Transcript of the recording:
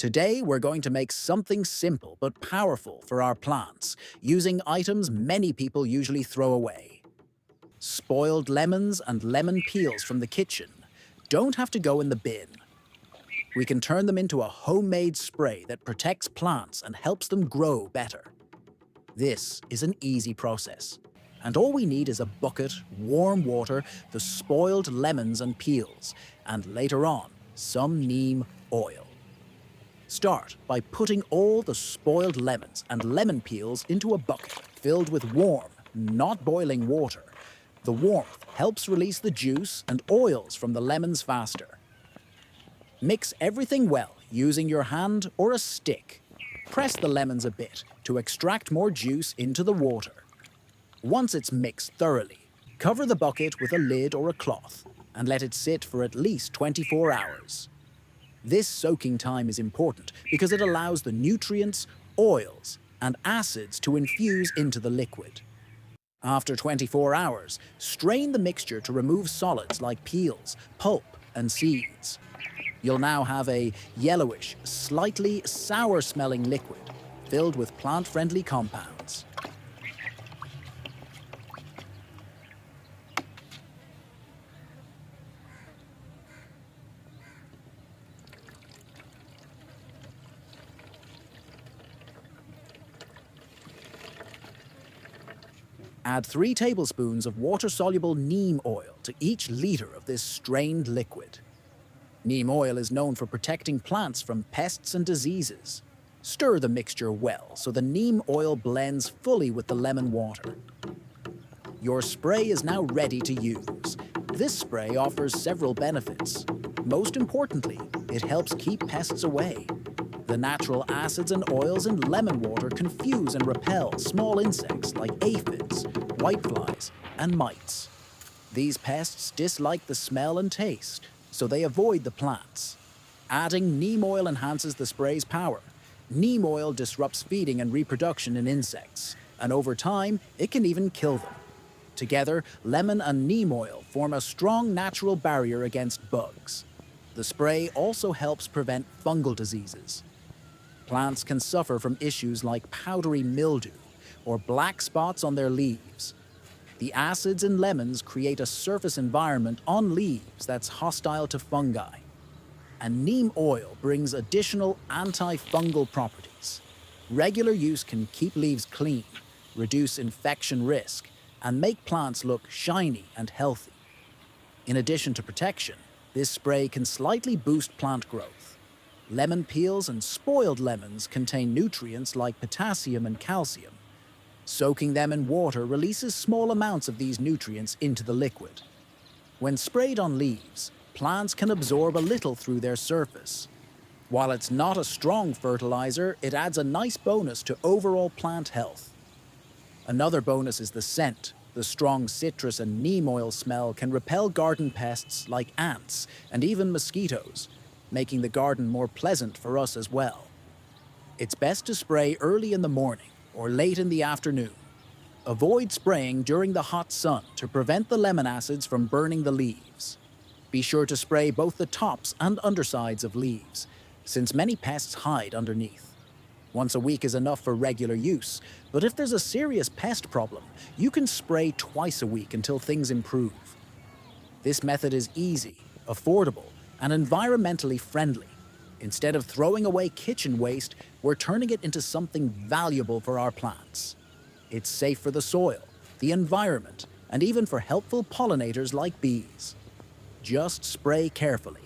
Today, we're going to make something simple but powerful for our plants, using items many people usually throw away. Spoiled lemons and lemon peels from the kitchen don't have to go in the bin. We can turn them into a homemade spray that protects plants and helps them grow better. This is an easy process, and all we need is a bucket, warm water, the spoiled lemons and peels, and later on, some neem oil. Start by putting all the spoiled lemons and lemon peels into a bucket filled with warm, not boiling water. The warmth helps release the juice and oils from the lemons faster. Mix everything well using your hand or a stick. Press the lemons a bit to extract more juice into the water. Once it's mixed thoroughly, cover the bucket with a lid or a cloth and let it sit for at least 24 hours. This soaking time is important because it allows the nutrients, oils, and acids to infuse into the liquid. After 24 hours, strain the mixture to remove solids like peels, pulp, and seeds. You'll now have a yellowish, slightly sour-smelling liquid filled with plant-friendly compounds. Add 3 tablespoons of water-soluble neem oil to each liter of this strained liquid. Neem oil is known for protecting plants from pests and diseases. Stir the mixture well so the neem oil blends fully with the lemon water. Your spray is now ready to use. This spray offers several benefits. Most importantly, it helps keep pests away. The natural acids and oils in lemon water confuse and repel small insects like aphids, whiteflies, and mites. These pests dislike the smell and taste, so they avoid the plants. Adding neem oil enhances the spray's power. Neem oil disrupts feeding and reproduction in insects, and over time, it can even kill them. Together, lemon and neem oil form a strong natural barrier against bugs. The spray also helps prevent fungal diseases. Plants can suffer from issues like powdery mildew or black spots on their leaves. The acids in lemons create a surface environment on leaves that's hostile to fungi. And neem oil brings additional antifungal properties. Regular use can keep leaves clean, reduce infection risk, and make plants look shiny and healthy. In addition to protection, this spray can slightly boost plant growth. Lemon peels and spoiled lemons contain nutrients like potassium and calcium. Soaking them in water releases small amounts of these nutrients into the liquid. When sprayed on leaves, plants can absorb a little through their surface. While it's not a strong fertilizer, it adds a nice bonus to overall plant health. Another bonus is the scent. The strong citrus and neem oil smell can repel garden pests like ants and even mosquitoes, making the garden more pleasant for us as well. It's best to spray early in the morning or late in the afternoon. Avoid spraying during the hot sun to prevent the lemon acids from burning the leaves. Be sure to spray both the tops and undersides of leaves, since many pests hide underneath. Once a week is enough for regular use, but if there's a serious pest problem, you can spray twice a week until things improve. This method is easy, affordable, and environmentally friendly. Instead of throwing away kitchen waste, we're turning it into something valuable for our plants. It's safe for the soil, the environment, and even for helpful pollinators like bees. Just spray carefully,